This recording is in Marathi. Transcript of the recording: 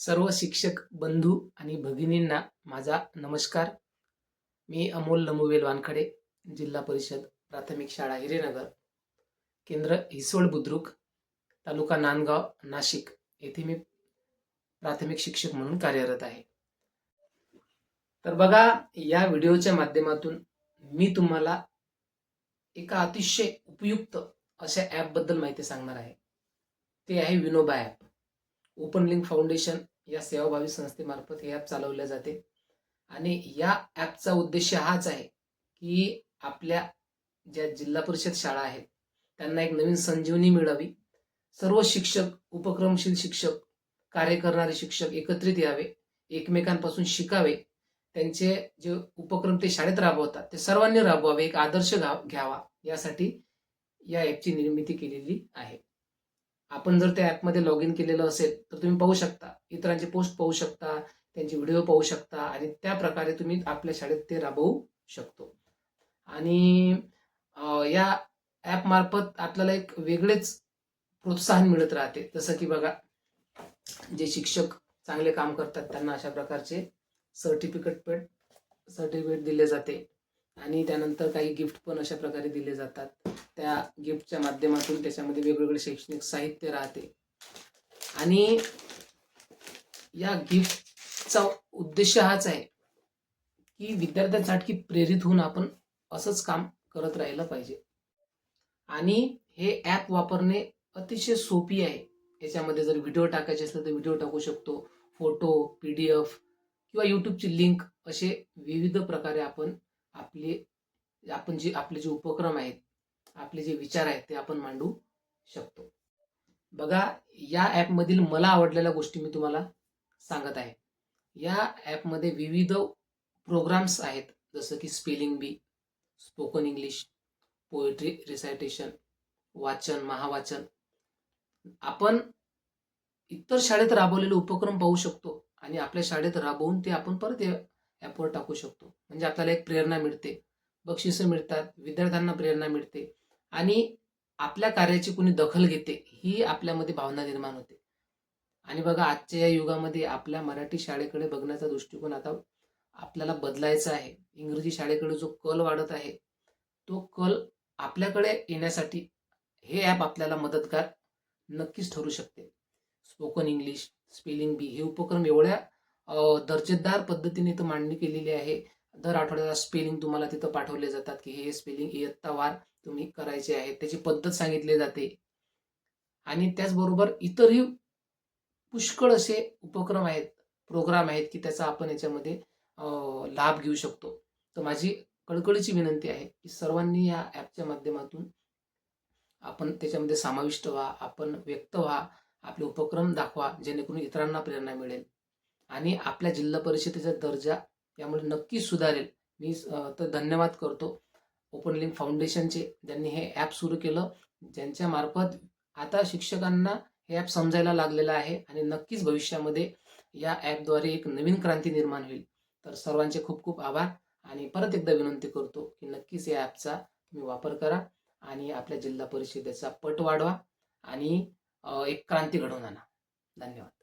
सर्व शिक्षक बंधू आणि भगिनींना माझा नमस्कार. मी अमोल नमुवेल वानखडे, जिल्हा परिषद प्राथमिक शाळा हिरेनगर, केंद्र हिसवड बुद्रुक, तालुका नांदगाव, नाशिक येथे मी प्राथमिक शिक्षक म्हणून कार्यरत आहे. तर बघा, या व्हिडिओच्या माध्यमातून मी तुम्हाला एका अतिशय उपयुक्त अशा ॲपबद्दल माहिती सांगणार आहे. ते आहे Vinoba app. Open link foundation या सेवाभावी संस्थेमार्फत हे ॲप चालवले जाते आणि या ॲपचा उद्देश हाच आहे की आपल्या ज्या जिल्हा परिषद शाळा आहेत त्यांना एक नवीन संजीवनी मिळावी. सर्व शिक्षक, उपक्रमशील शिक्षक, कार्य करणारे शिक्षक एकत्रित यावे, एकमेकांपासून शिकावे, त्यांचे जे उपक्रम ते शाळेत राबवतात ते सर्वांनी राबवावे, एक आदर्श घ्यावा, यासाठी या ॲपची निर्मिती केलेली आहे. आपण जर त्या ॲपमध्ये लॉग इन केलेलं असेल तर तुम्ही पाहू शकता, इतरांचे पोस्ट पाहू शकता, त्यांचे व्हिडिओ पाहू शकता आणि त्या प्रकारे तुम्ही आपल्या शाळेत ते राबवू शकतो. आणि या ॲप मार्फत आपल्याला एक वेगळेच प्रोत्साहन मिळत राहते. जसं की बघा, जे शिक्षक चांगले काम करतात त्यांना अशा प्रकारचे सर्टिफिकेट दिले जाते आणि त्यानंतर काही गिफ्ट पण अशा प्रकारे दिले जातात. त्या गिफ्टच्या माध्यमातून त्याच्यामध्ये वेगवेगळे शैक्षणिक साहित्य राहते आणि या गिफ्टचा उद्देश हाच आहे की विद्यार्थ्यांसाठी प्रेरित होऊन आपण असंच काम करत राहिलं पाहिजे. आणि हे ॲप वापरणे अतिशय सोपी आहे. याच्यामध्ये जर व्हिडिओ टाकायचे असले तर व्हिडिओ टाकू शकतो, फोटो, PDF किंवा यूट्यूबची लिंक, असे विविध प्रकारे आपण आपले जे उपक्रम आहेत, आपले जे विचार आहेत ते आपण मांडू शकतो. बघा, या ॲपमधील मला आवडलेल्या गोष्टी मी तुम्हाला सांगत आहे. या ॲपमध्ये विविध प्रोग्राम्स आहेत, जसं की स्पेलिंग बी, स्पोकन इंग्लिश, पोएट्री रिसायटेशन, वाचन, महावाचन. आपण इतर शाळेत राबवलेले उपक्रम पाहू शकतो आणि आपल्या शाळेत राबवून ते आपण परत ॲपवर टाकू शकतो. म्हणजे आपल्याला एक प्रेरणा मिळते, बक्षिसं मिळतात, विद्यार्थ्यांना प्रेरणा मिळते आणि आपल्या कार्याची कोणी दखल घेते ही आपल्यामध्ये भावना निर्माण होते. आणि बघा, आजच्या या युगामध्ये आपल्या मराठी शाळेकडे बघण्याचा दृष्टिकोन आता आपल्याला बदलायचा आहे. इंग्रजी शाळेकडे जो कल वाढत आहे तो कल आपल्याकडे येण्यासाठी हे ॲप आपल्याला मदतगार नक्कीच ठरू शकते. स्पोकन इंग्लिश, स्पेलिंग बी हे उपक्रम एवढ्या दर्जेदार पद्धतीने इथं मांडणी केलेली आहे. दर आठवड्याला स्पेलिंग तुम्हाला तिथं पाठवले जातात की हे स्पेलिंग इयत्तावार तुम्ही करायचे आहे, त्याची पद्धत सांगितली जाते. आणि त्याचबरोबर इतरही पुष्कळ असे उपक्रम आहेत, प्रोग्राम आहेत की त्याचा आपण याच्यामध्ये लाभ घेऊ शकतो. तर माझी कळकळीची विनंती आहे की सर्वांनी या ॲपच्या माध्यमातून आपण त्याच्यामध्ये समाविष्ट व्हा, आपण व्यक्त व्हा, आपले उपक्रम दाखवा, जेणेकरून इतरांना प्रेरणा मिळेल आणि आपल्या जिल्हा परिषदेचा दर्जा यामुळे नक्कीच सुधारेल. मी तर धन्यवाद करतो ओपन लिंक फाउंडेशनचे, ज्यांनी हे ॲप सुरू केलं, ज्यांच्या मार्फत आता शिक्षकांना हे ॲप समजायला लागलेलं आहे आणि नक्कीच भविष्यामध्ये या ॲपद्वारे एक नवीन क्रांती निर्माण होईल. तर सर्वांचे खूप खूप आभार आणि परत एकदा विनंती करतो की नक्कीच या ॲपचा तुम्ही वापर करा आणि आपल्या जिल्हा परिषदेचा पट वाढवा आणि एक क्रांती घडवून आणा. धन्यवाद.